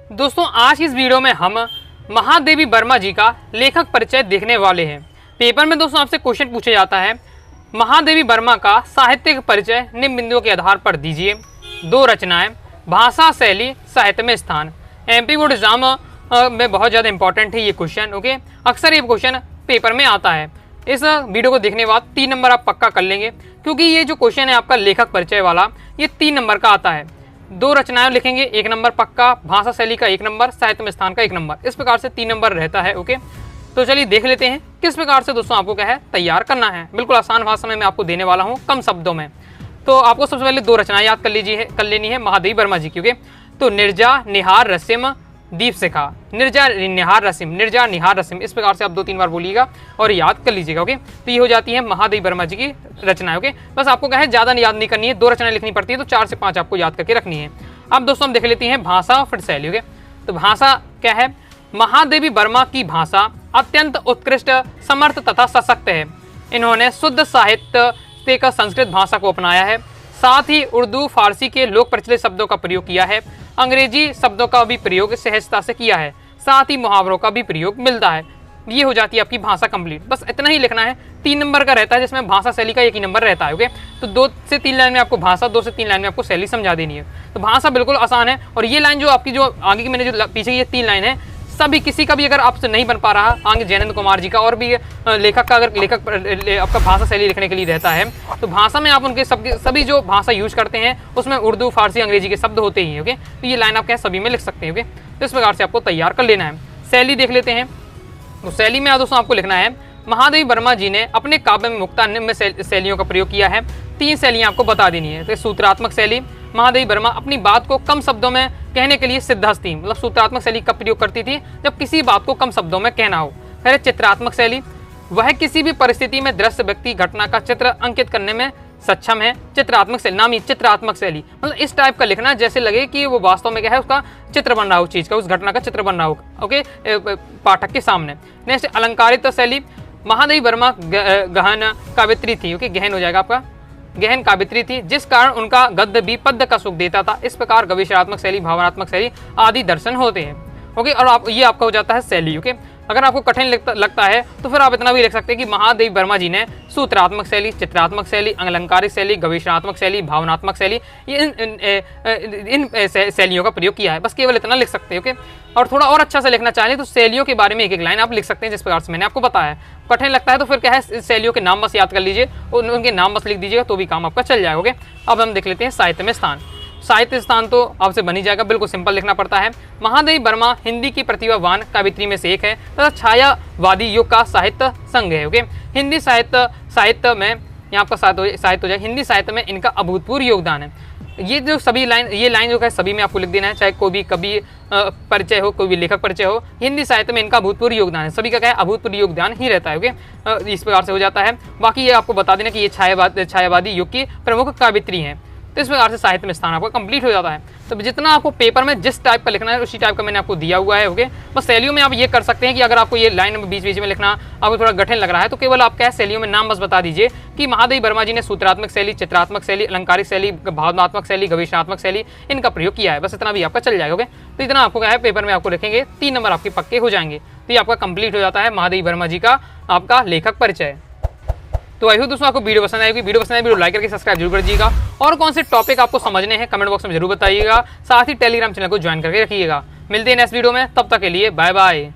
दोस्तों आज की इस वीडियो में हम महादेवी वर्मा जी का लेखक परिचय देखने वाले हैं। पेपर में दोस्तों आपसे क्वेश्चन पूछा जाता है, महादेवी वर्मा का साहित्यिक परिचय निम्न बिंदुओं के आधार पर दीजिए। दो रचनाएं, भाषा शैली, साहित्य में स्थान। एमपी बोर्ड एग्जाम में बहुत ज़्यादा इंपॉर्टेंट है ये क्वेश्चन। ओके, अक्सर ये क्वेश्चन पेपर में आता है। इस वीडियो को देखने के बाद 3 नंबर आप पक्का कर लेंगे, क्योंकि ये जो क्वेश्चन है आपका लेखक परिचय वाला, ये 3 नंबर का आता है। दो रचनाएं लिखेंगे 1 नंबर पक्का, भाषा शैली का 1 नंबर, साहित्य में स्थान का 1 नंबर, इस प्रकार से 3 नंबर रहता है। ओके, तो चलिए देख लेते हैं किस प्रकार से दोस्तों आपको क्या है तैयार करना है। बिल्कुल आसान भाषा में मैं आपको देने वाला हूँ, कम शब्दों में। तो आपको सबसे पहले 2 रचनाएं याद कर लेनी है महादेवी वर्मा जी की। ओके, तो निर्जा निहार रसिम दीप शिखा, निर्जा निहार रसिम, इस प्रकार से आप 2-3 बार बोलिएगा और याद कर लीजिएगा। ओके, तो ये हो जाती है महादेवी वर्मा जी की रचनाएं। ओके, बस आपको क्या है ज़्यादा याद नहीं करनी है, 2 रचनाएं लिखनी पड़ती है, तो 4 से 5 आपको याद करके रखनी है। अब दोस्तों हम देख लेते हैं भाषा और फिर शैली। ओके, तो भाषा क्या है, महादेवी वर्मा की भाषा अत्यंत उत्कृष्ट, समर्थ तथा सशक्त है। इन्होंने शुद्ध साहित्य का संस्कृत भाषा को अपनाया है, साथ ही उर्दू फारसी के लोक प्रचलित शब्दों का प्रयोग किया है, अंग्रेजी शब्दों का भी प्रयोग सहजता से किया है, साथ ही मुहावरों का भी प्रयोग मिलता है। ये हो जाती है आपकी भाषा कंप्लीट। बस इतना ही लिखना है। 3 नंबर का रहता है, जिसमें भाषा शैली का 1 ही नंबर रहता है। ओके, तो 2 से 3 लाइन में आपको भाषा, 2 से 3 लाइन में आपको शैली समझा देनी है। तो भाषा बिल्कुल आसान है। और ये लाइन जो आपकी जो आगे की मैंने जो पीछे ये 3 लाइन है, सभी किसी का भी अगर आपसे नहीं बन पा रहा, आगे जैनेंद्र कुमार जी का और भी लेखक का, अगर लेखक आपका भाषा शैली लिखने के लिए रहता है, तो भाषा में आप उनके सभी जो भाषा यूज करते हैं उसमें उर्दू फारसी अंग्रेजी के शब्द होते ही हैं। ओके, तो ये लाइन आप क्या सभी में लिख सकते हैं। ओके, तो इस प्रकार से आपको तैयार कर लेना है। शैली देख लेते हैं। तो शैली में दोस्तों आपको लिखना है, महादेवी वर्मा जी ने अपने काव्य में मुक्ता निम्न शैलियों का प्रयोग किया है। 3 शैलियाँ आपको बता देनी है। तो सूत्रात्मक शैली, महादेवी वर्मा अपनी बात को कम शब्दों में कहने के लिए सिद्धहस्त थी, मतलब सूत्रात्मक शैली का प्रयोग करती थी जब किसी बात को कम शब्दों में कहना हो। फिर चित्रात्मक शैली, वह किसी भी परिस्थिति में दृश्य व्यक्ति घटना का चित्र अंकित करने में सक्षम है। चित्रात्मक शैली, नाम ही चित्रात्मक शैली, मतलब इस टाइप का लिखना जैसे लगे कि वो वास्तव में क्या है, उसका चित्र बन रहा हो, चीज का, उस घटना का चित्र बन रहा हो। ओके, पाठक के सामने। नेक्स्ट अलंकारित शैली, महादेवी वर्मा गहन काव्यत्री थी। ओके, गहन हो जाएगा आपका, गहन काव्यत्री थी, जिस कारण उनका गद्य भी पद्य का सुख देता था। इस प्रकार गवेषणात्मक शैली, भावनात्मक शैली आदि दर्शन होते हैं। ओके, और ये आपका हो जाता है शैली। ओके, अगर आपको कठिन लगता है तो फिर आप इतना भी लिख सकते हैं कि महादेवी वर्मा जी ने सूत्रात्मक शैली, चित्रात्मक शैली, अलंकारिक शैली, गवेषणात्मक शैली, भावनात्मक शैली, इन शैलियों का प्रयोग किया है। बस केवल इतना लिख सकते हैं। ओके, और थोड़ा और अच्छा से लिखना चाहें तो शैलियों के बारे में 1-1 लाइन आप लिख सकते हैं, जिस प्रकार से मैंने आपको बताया। कठिन लगता है तो फिर क्या है, शैलियों के नाम बस याद कर लीजिए, उनके नाम बस लिख दीजिएगा तो भी काम आपका चल जाएगा। ओके, अब हम देख लेते हैं साहित्य में स्थान। साहित्य स्थान तो आपसे बन ही जाएगा, बिल्कुल सिंपल लिखना पड़ता है। महादेवी वर्मा हिंदी की प्रतिभावान काव्यत्री में से एक है तथा छायावादी युग का साहित्य संघ है। ओके, हिंदी साहित्य में यहाँ आपका साहित्य हो जाए, हिंदी साहित्य में इनका अभूतपूर्व योगदान है। ये जो सभी लाइन, ये लाइन जो है सभी में आपको लिख देना है, चाहे कोई भी कभी परिचय हो, कोई भी लेखक परिचय हो, हिंदी साहित्य में इनका अभूतपूर्व योगदान है। सभी का क्या है, अभूतपूर्व योगदान ही रहता है। ओके, इस प्रकार से हो जाता है। बाकी ये आपको बता देना कि ये छायावादी युग की प्रमुख काव्यत्री हैं। तो इस प्रकार से साहित्य में स्थान आपका कंप्लीट हो जाता है। तो जितना आपको पेपर में जिस टाइप का लिखना है उसी टाइप का मैंने आपको दिया हुआ है। ओके, बस शैलियों में आप ये कर सकते हैं कि अगर आपको ये लाइन में बीच में लिखना आपको थोड़ा कठिन लग रहा है तो केवल आप क्या है, शैलियों में नाम बस बता दीजिए कि महादेवी वर्मा जी ने सूत्रात्मक शैली, चित्रात्मक शैली, अलंकारिक शैली, भावनात्मक शैली, गवेषणात्मक शैली, इनका प्रयोग किया है। बस इतना भी आपका चल जाएगा। ओके, तो इतना आपको क्या है पेपर में आपको लिखेंगे, 3 नंबर आपके पक्के हो जाएंगे। तो ये आपका कंप्लीट हो जाता है महादेवी वर्मा जी का आपका लेखक परिचय। तो आई होप दोस्तों आपको वीडियो पसंद आएगी। वीडियो पसंद आए वीडियो लाइक करके सब्सक्राइब जरूर कर दीजिएगा, और कौन से टॉपिक आपको समझने हैं कमेंट बॉक्स में जरूर बताइएगा। साथ ही टेलीग्राम चैनल को ज्वाइन करके रखिएगा। मिलते हैं नेक्स्ट वीडियो में, तब तक के लिए बाय बाय।